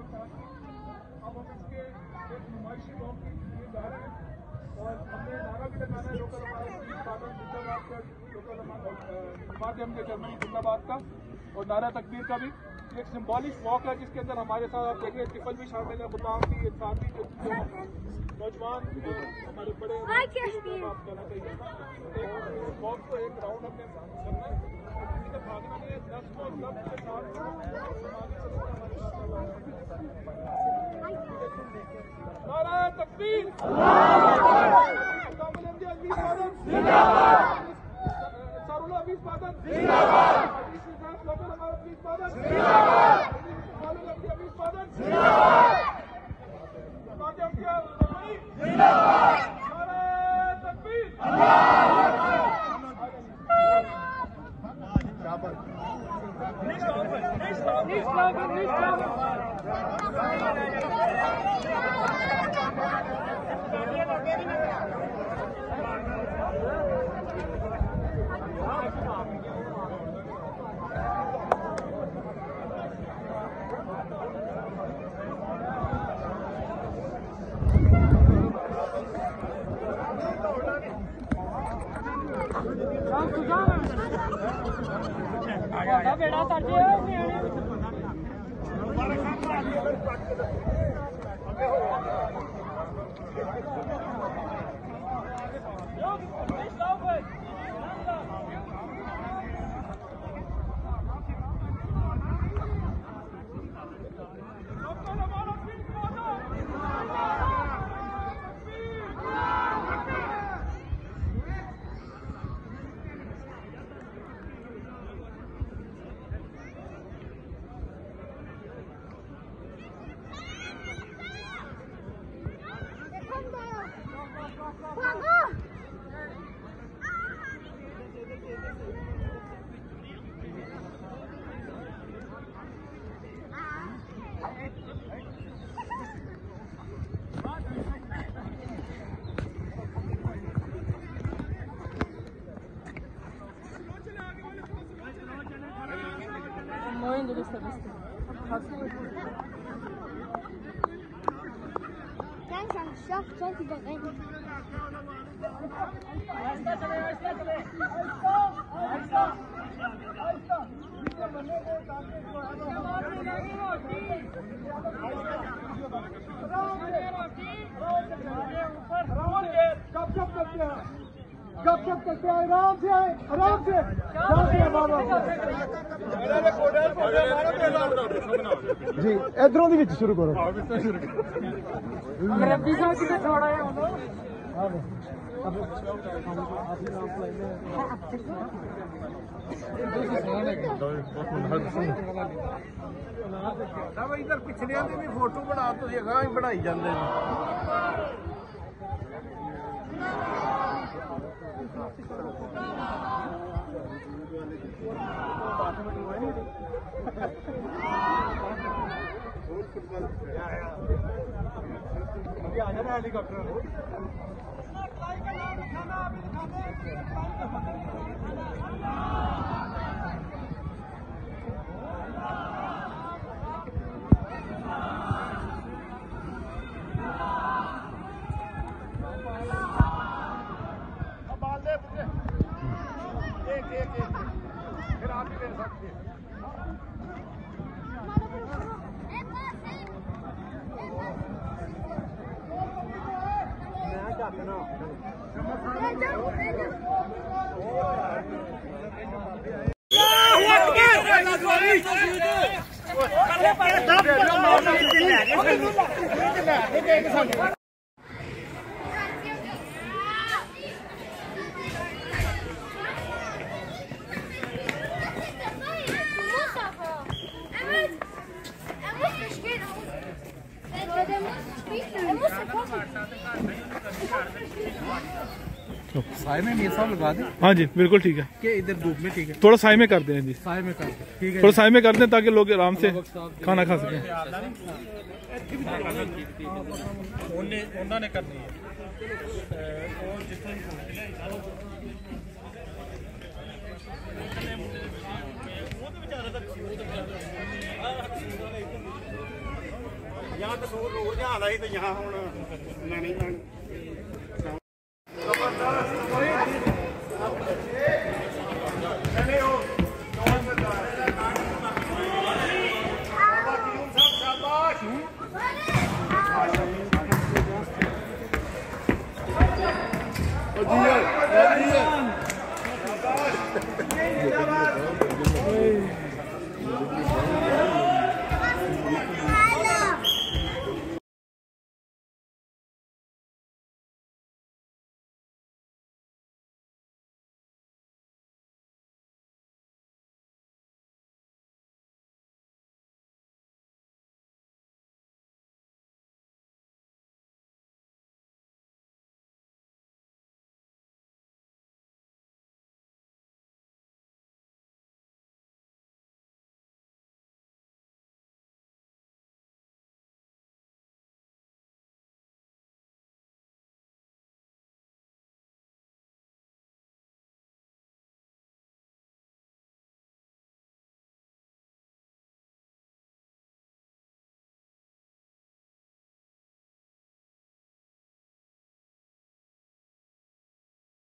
अब हम इसके एक नुमाइशी वॉक के लिए जा रहे हैं और हमने नारा भी लगाना है लोकल उत्पादन जिंदाबाद का, लोकल माध्यम के जर्मनी जिंदाबाद का, और नारा तकबीर का भी एक सिंबॉलिक वॉक है जिसके अंदर हमारे साथ आप देखिए टिफल भी शामिल है, गुलाम भी, इंसान भी, जो नौजवान हमारे बड़े बात करना चाहिए। वॉक को एक राउंड हमने करना है, किसी का भागना नहीं है, 10 को 10 के साथ नारा तकबीर बेड़ा गप करते हैं, आराम से आए, आराम से जी इधरों दी विच शुरू करो। अंग्रेजी समझ के थोड़ा है इधर पिछलियां दी भी फोटो बना तुम अगां ही बनाई जांदे हेलीकॉप्टर फिर आप भी कर सकते हैं। साय में ये सब लगा दें। हाँ जी बिल्कुल ठीक है कि इधर धूप में ठीक है, थोड़ा साय में कर दें जी, साय में कर दें ठीक है, थोड़ा साय में कर दें ताकि लोग आराम से खाना खा सकें। उन्होंने करनी है ਕਸੂਰ ਨੂਰ ਜਹਾਂ ਦਾ ਸੀ ਤੇ ਜਹਾਂ ਹੁਣ ਮੈਨੇਜਮੈਂਟ